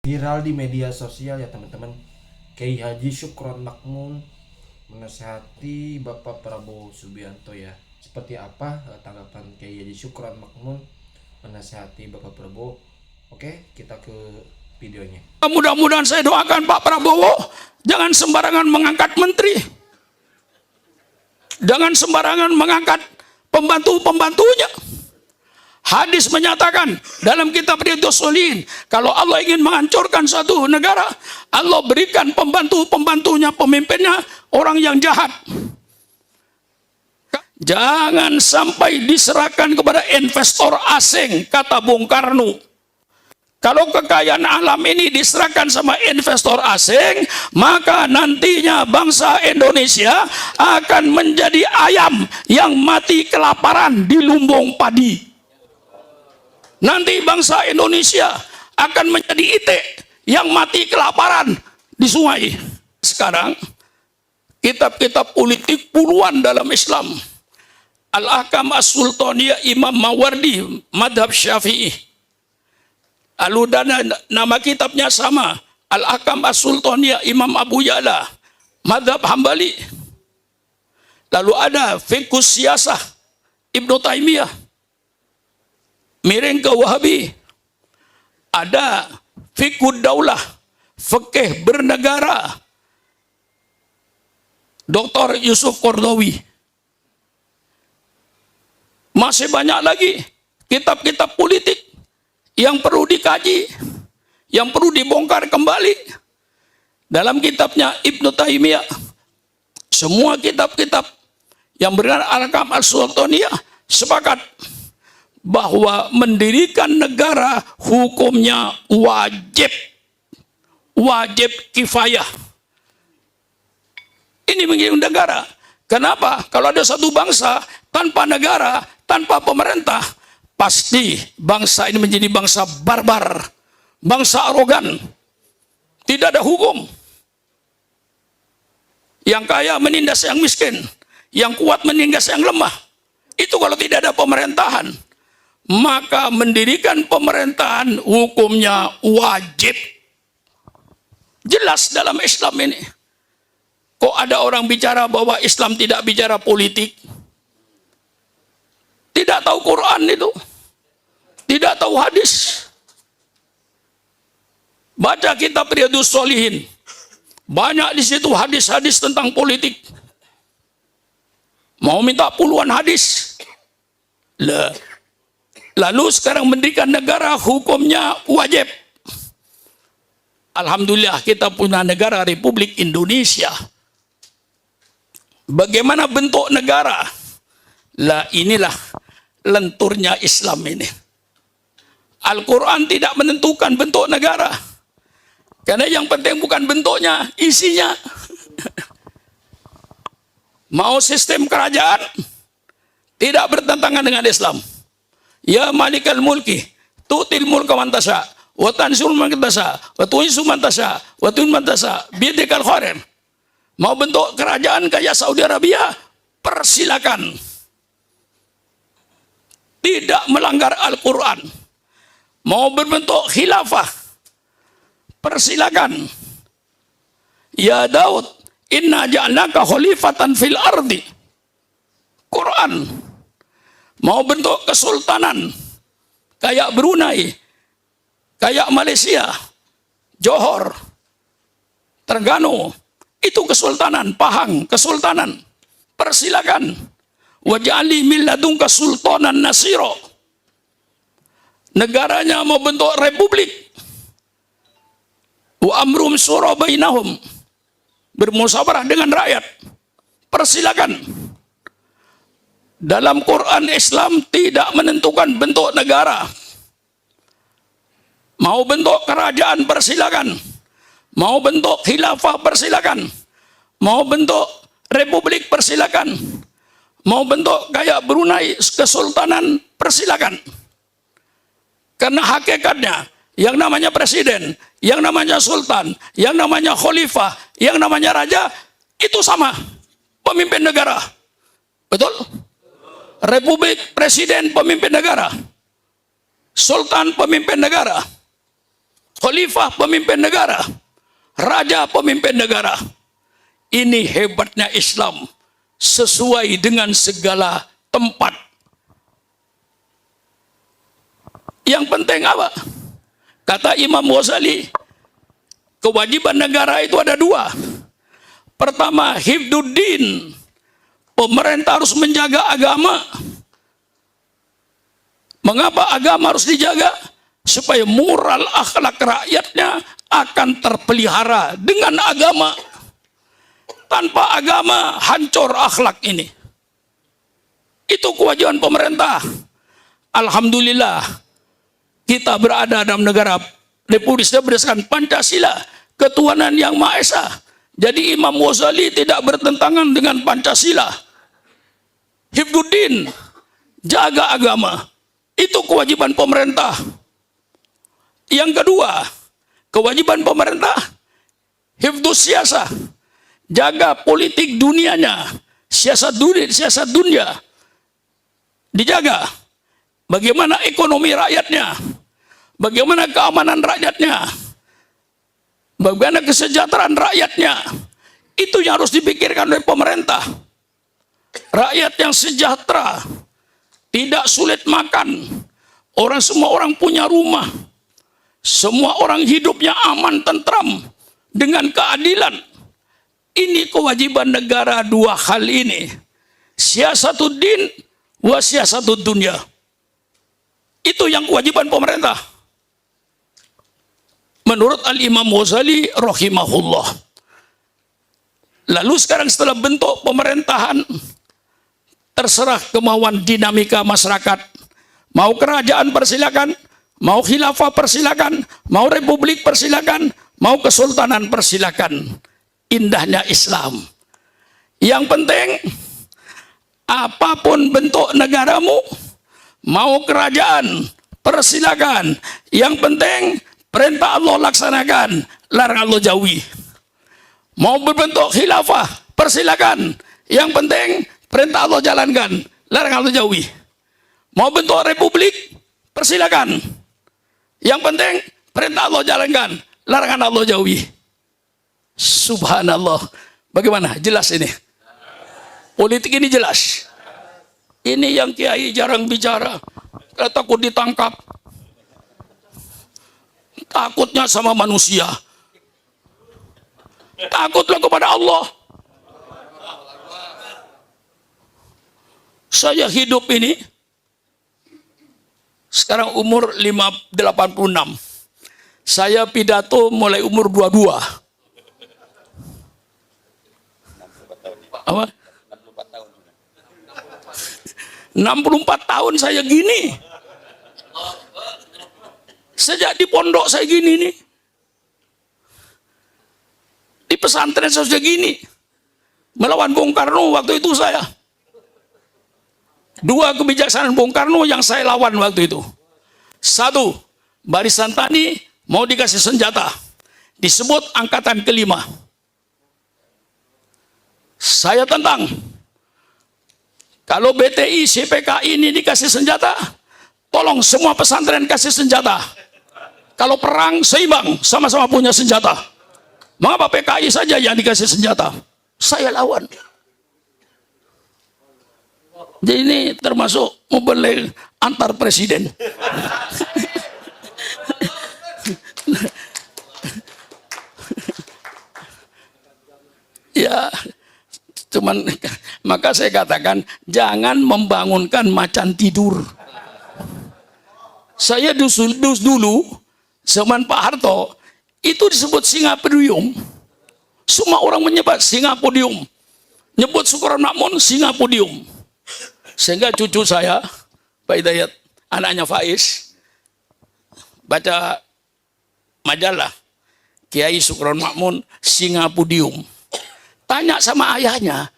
Viral di media sosial ya teman-teman, Kiai Haji Syukron Makmun menasihati Bapak Prabowo Subianto ya. Seperti apa tanggapan Kiai Haji Syukron Makmun menasihati Bapak Prabowo? Oke, kita ke videonya. Mudah-mudahan saya doakan Pak Prabowo jangan sembarangan mengangkat menteri, jangan sembarangan mengangkat pembantu-pembantunya. Hadis menyatakan dalam kitab Riyadhus Shalihin, kalau Allah ingin menghancurkan suatu negara, Allah berikan pembantu-pembantunya, pemimpinnya orang yang jahat. Jangan sampai diserahkan kepada investor asing, kata Bung Karno. Kalau kekayaan alam ini diserahkan sama investor asing, maka nantinya bangsa Indonesia akan menjadi ayam yang mati kelaparan di lumbung padi. Nanti bangsa Indonesia akan menjadi itik yang mati kelaparan di sungai. Sekarang kitab-kitab politik puluhan dalam Islam. Al-Ahkam As-Sultaniyah Imam Mawardi, Madhab Syafi'i. Lalu nama kitabnya sama, Al-Ahkam As-Sultaniyah Imam Abu Ya'la, Madhab Hambali. Lalu ada Fiqhus Siyasah Ibnu Taimiyah, miring ke Wahabi. Ada Fiqhud Daulah, fikih bernegara, Dr. Yusuf Qaradawi. Masih banyak lagi kitab-kitab politik yang perlu dikaji, yang perlu dibongkar kembali. Dalam kitabnya Ibnu Taimiyah, semua kitab-kitab yang bernama Al-Ahkam As-Sultaniyah sepakat bahwa mendirikan negara hukumnya wajib kifayah. Ini menjadi negara. Kenapa? Kalau ada satu bangsa tanpa negara, tanpa pemerintah, pasti bangsa ini menjadi bangsa barbar, bangsa arogan, tidak ada hukum. Yang kaya menindas yang miskin, yang kuat menindas yang lemah. Itu kalau tidak ada pemerintahan. Maka mendirikan pemerintahan hukumnya wajib. Jelas dalam Islam ini. Kok ada orang bicara bahwa Islam tidak bicara politik? Tidak tahu Quran itu. Tidak tahu hadis. Baca kitab Riyadhus Shalihin. Banyak di situ hadis-hadis tentang politik. Mau minta puluhan hadis. Lalu sekarang mendirikan negara hukumnya wajib. Alhamdulillah kita punya negara Republik Indonesia. Bagaimana bentuk negara? Lah inilah lenturnya Islam ini. Al-Quran tidak menentukan bentuk negara. Karena yang penting bukan bentuknya, isinya. Mau sistem kerajaan tidak bertentangan dengan Islam. Ya malikal mulki, tu'til mulka man tasha, wa tanzilul mulka man tasha, wa tu'izzu man tasha, wa tu'izzu man tasha, biyadikal khair. Mau bentuk kerajaan kayak Saudi Arabia, persilakan. Tidak melanggar Al-Quran. Mau berbentuk khilafah, persilakan. Ya Daud, inna ja'alnaka khalifatan fil ardi. Quran. Mau bentuk kesultanan kayak Brunei, kayak Malaysia, Johor, Terengganu, itu kesultanan, Pahang, kesultanan. Persilakan. Waj'ali min ladunka sultanan nasiro. Negaranya mau bentuk republik. Wa amrum syura bainahum. Bermusyawarah dengan rakyat. Persilakan. Dalam Quran Islam tidak menentukan bentuk negara. Mau bentuk kerajaan persilakan. Mau bentuk khilafah persilakan. Mau bentuk republik persilakan. Mau bentuk kayak Brunei kesultanan persilakan. Karena hakikatnya yang namanya presiden, yang namanya sultan, yang namanya khalifah, yang namanya raja itu sama, pemimpin negara. Betul? Republik, presiden, pemimpin negara. Sultan, pemimpin negara. khalifah pemimpin negara, raja pemimpin negara. Ini hebatnya Islam, sesuai dengan segala tempat. Yang penting apa? Kata Imam Ghazali, kewajiban negara itu ada dua. Pertama, hifduddin. Pemerintah harus menjaga agama. Mengapa agama harus dijaga? Supaya moral akhlak rakyatnya akan terpelihara dengan agama. Tanpa agama, hancur akhlak ini. Itu kewajiban pemerintah. Alhamdulillah, kita berada dalam negara Republik Indonesia berdasarkan Pancasila, ketuhanan yang Maha Esa. Jadi Imam Ghazali tidak bertentangan dengan Pancasila. Hifduddin, jaga agama. Itu kewajiban pemerintah. Yang kedua, kewajiban pemerintah, hifdzus siasah. Jaga politik dunianya, siasat dunia. Dijaga. Bagaimana ekonomi rakyatnya, bagaimana keamanan rakyatnya, bagaimana kesejahteraan rakyatnya. Itu yang harus dipikirkan oleh pemerintah. Rakyat yang sejahtera, tidak sulit makan, semua orang punya rumah, semua orang hidupnya aman, tentram, dengan keadilan. Ini kewajiban negara, dua hal ini. Siyasatuddin wa siyasatud dunya. Itu yang kewajiban pemerintah. Menurut Al-Imam Ghazali rahimahullah. Lalu sekarang setelah bentuk pemerintahan, terserah kemauan dinamika masyarakat. Mau kerajaan persilakan, mau khilafah persilakan, mau republik persilakan, mau kesultanan persilakan. Indahnya Islam. Yang penting, apapun bentuk negaramu, mau kerajaan, persilakan. Yang penting, perintah Allah laksanakan, larangan Allah jauhi. Mau berbentuk khilafah, persilakan. Yang penting, perintah Allah jalankan, larangan Allah jauhi. Mau bentuk republik, persilakan. Yang penting, perintah Allah jalankan, larangan Allah jauhi. Subhanallah. Bagaimana? Jelas ini? Politik ini jelas. Ini yang kiai jarang bicara. Takut ditangkap. Takutnya sama manusia. Takutlah kepada Allah. Saya hidup ini sekarang umur 86. Saya pidato mulai umur 22. Apa? 64 tahun saya gini. Sejak di pondok saya gini nih. Di pesantren saya sudah gini. Melawan Bung Karno waktu itu saya. Dua kebijaksanaan Bung Karno yang saya lawan waktu itu. Satu, Barisan Tani mau dikasih senjata. Disebut angkatan kelima. Saya tentang. Kalau BTI, CPKI ini dikasih senjata, tolong semua pesantren kasih senjata. Kalau perang seimbang, sama-sama punya senjata. Mengapa PKI saja yang dikasih senjata? Saya lawan. Jadi ini termasuk membeli antar presiden. Ya, cuman maka saya katakan jangan membangunkan macan tidur. Saya dulu zaman Pak Harto itu disebut Singapodium. Semua orang menyebut Singapodium. Nyebut Sukarno Makmun Singapodium. Sehingga cucu saya, Pak Hidayat, anaknya Faiz, baca majalah Kiai Sukarno Makmun Singapodium. Tanya sama ayahnya,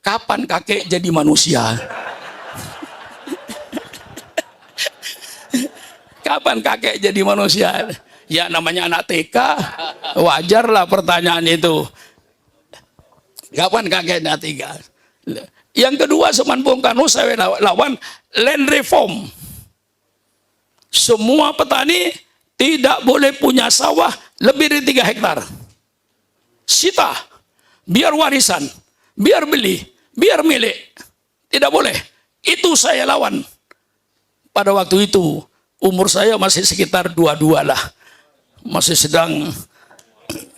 kapan kakek jadi manusia? Kapan kakek jadi manusia? Ya namanya anak TK, wajarlah pertanyaan itu. Kapan kakek anak TK? Yang kedua, zaman Bung Karno saya lawan land reform. Semua petani tidak boleh punya sawah lebih dari 3 hektar. Sita, biar warisan, biar beli, biar milik. Tidak boleh. Itu saya lawan. Pada waktu itu, umur saya masih sekitar 22 lah. Masih sedang,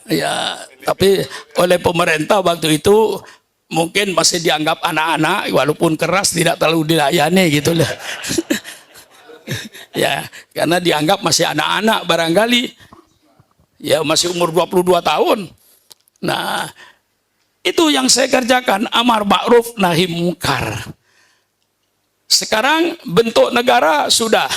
ya, tapi oleh pemerintah waktu itu, mungkin masih dianggap anak-anak, walaupun keras tidak terlalu dilayani gitu lah. Ya, karena dianggap masih anak-anak barangkali. Ya, masih umur 22 tahun. Nah, itu yang saya kerjakan, amar ma'ruf nahi mungkar. Sekarang bentuk negara sudah.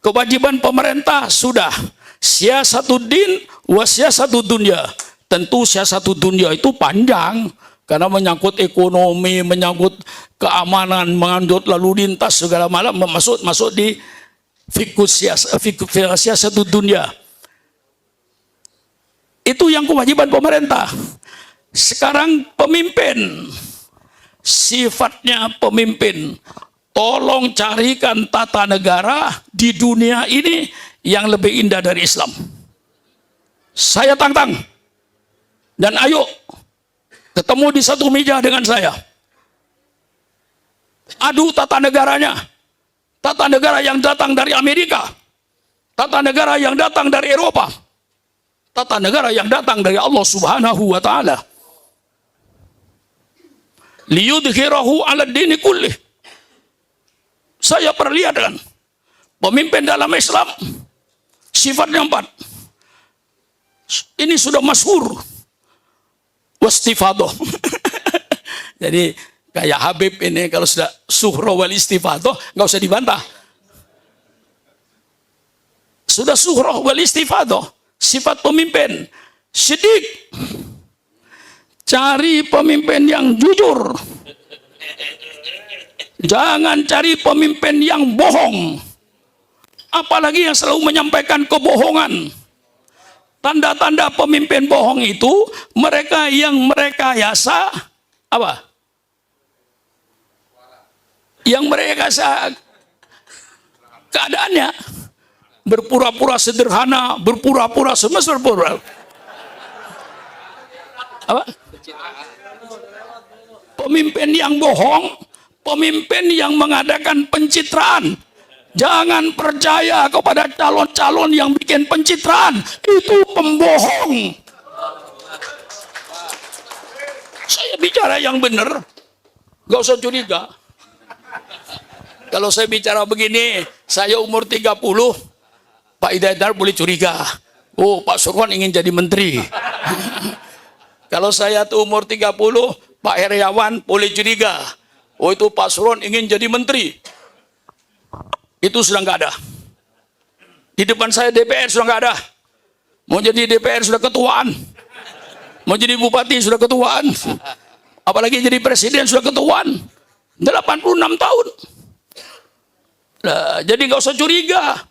Kewajiban pemerintah sudah. Siyasatuddin wa siyasatu dunya. Tentu siyasatu dunia itu panjang. Karena menyangkut ekonomi, menyangkut keamanan, menyangkut lalu lintas, segala macam masuk di fikih siyasatu dunia. Itu yang kewajiban pemerintah. Sekarang pemimpin, sifatnya pemimpin. Tolong carikan tata negara di dunia ini yang lebih indah dari Islam. Saya tantang. Dan ayo, ketemu di satu meja dengan saya. Adu tata negaranya. Tata negara yang datang dari Amerika. Tata negara yang datang dari Eropa. Tata negara yang datang dari Allah Subhanahu wa Ta'ala. Liyudhirahu ala dini kullih. Saya perlihatkan pemimpin dalam Islam sifatnya 4. Ini sudah masyhur. Wastifadoh. Jadi kayak Habib ini kalau sudah suhro wal istifadoh nggak usah dibantah. Sudah suhro wal istifadoh. Sifat pemimpin. Sidik. Cari pemimpin yang jujur. Jangan cari pemimpin yang bohong. Apalagi yang selalu menyampaikan kebohongan. Tanda-tanda pemimpin bohong itu mereka yang merekayasa apa? Yang merekayasa keadaannya. Berpura-pura sederhana, berpura-pura semesta berpura. Apa? Pemimpin yang bohong, pemimpin yang mengadakan pencitraan. Jangan percaya kepada calon-calon yang bikin pencitraan. Itu pembohong. Saya bicara yang benar. Gak usah curiga. Kalau saya bicara begini, saya umur 30, Pak Hidayat boleh curiga. Oh, Pak Surwan ingin jadi menteri. Kalau saya tuh umur 30, Pak Heriawan boleh curiga. Oh, itu Pak Surwan ingin jadi menteri. Itu sudah nggak ada. Di depan saya DPR sudah nggak ada. Mau jadi DPR sudah ketuaan. Mau jadi bupati sudah ketuaan. Apalagi jadi presiden sudah ketuaan. 86 tahun. Nah, jadi nggak usah curiga.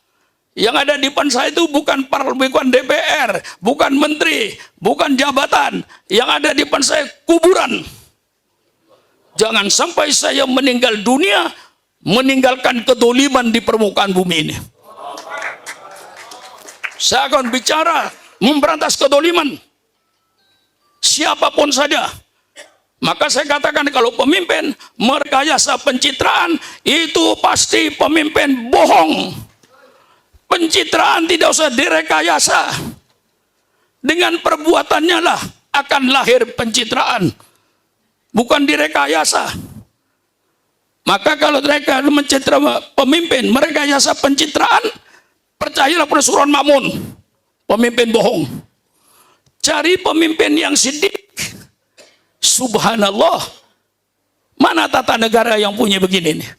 Yang ada di depan saya itu bukan DPR, bukan menteri, bukan jabatan. Yang ada di depan saya kuburan. Jangan sampai saya meninggal dunia, meninggalkan kedoliman di permukaan bumi ini. Saya akan bicara memberantas kedoliman. Siapapun saja. Maka saya katakan kalau pemimpin merekayasa pencitraan, itu pasti pemimpin bohong. Pencitraan tidak usah direkayasa. Dengan perbuatannya lah akan lahir pencitraan. Bukan direkayasa. Maka kalau mereka mencitra pemimpin, merekayasa pencitraan, percayalah pada Surah Mamun. Pemimpin bohong. Cari pemimpin yang sidik. Subhanallah. Mana tata negara yang punya begini nih?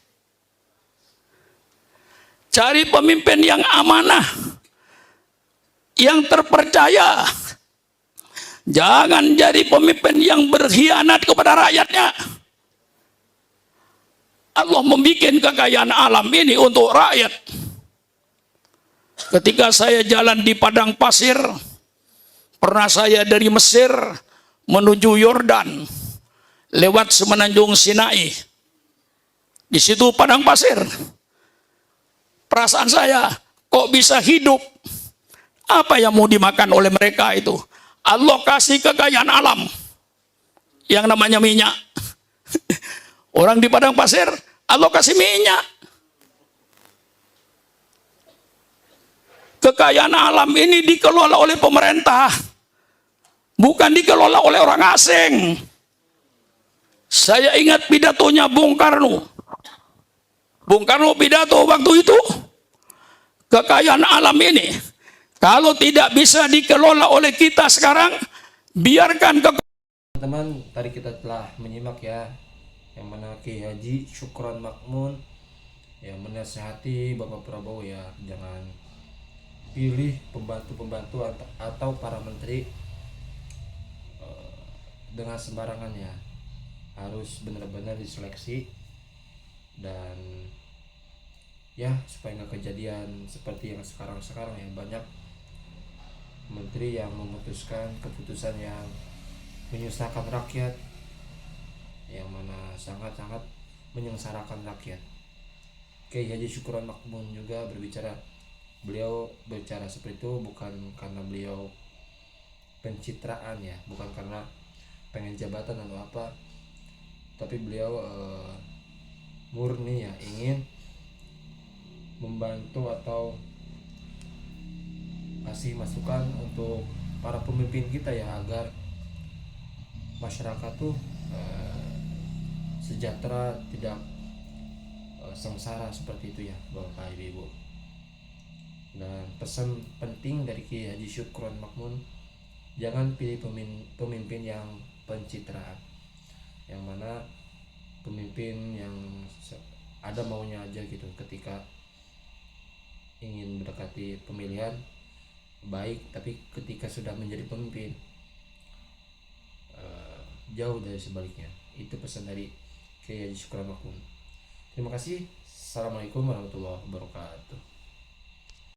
Cari pemimpin yang amanah, yang terpercaya. Jangan jadi pemimpin yang berkhianat kepada rakyatnya. Allah membuat kekayaan alam ini untuk rakyat. Ketika saya jalan di padang pasir, pernah saya dari Mesir menuju Yordan, lewat semenanjung Sinai. Di situ padang pasir. Perasaan saya, kok bisa hidup? Apa yang mau dimakan oleh mereka itu? Allah kasih kekayaan alam yang namanya minyak. Orang di padang pasir, Allah kasih minyak. Kekayaan alam ini dikelola oleh pemerintah, bukan dikelola oleh orang asing. Saya ingat pidatonya Bung Karno. Bung Karno pidato waktu itu, kekayaan alam ini kalau tidak bisa dikelola oleh kita sekarang, biarkan Teman-teman, tadi kita telah menyimak ya, yang mana Kiai Haji Syukron Makmun yang menasihati Bapak Prabowo ya, jangan pilih pembantu-pembantu atau para menteri dengan sembarangan ya, harus benar-benar diseleksi dan ya supaya nggak kejadian seperti yang sekarang ya, banyak menteri yang memutuskan keputusan yang menyusahkan rakyat, yang mana sangat-sangat menyengsarakan rakyat. Kiai Haji Syukron Makmun juga beliau berbicara seperti itu bukan karena beliau pencitraan ya, bukan karena pengen jabatan atau apa, tapi beliau murni ya ingin membantu atau kasih masukan untuk para pemimpin kita ya, agar masyarakat tuh sejahtera, tidak sengsara seperti itu ya Bapak Ibu. Dan pesan penting dari Kiai Haji Syukron Makmun, jangan pilih pemimpin yang pencitraan, yang mana pemimpin yang ada maunya aja gitu ketika ingin mendekati pemilihan baik, tapi ketika sudah menjadi pemimpin jauh dari sebaliknya. Itu pesan dari Kiai Haji Syukron Makmun. Terima kasih. Assalamualaikum warahmatullahi wabarakatuh.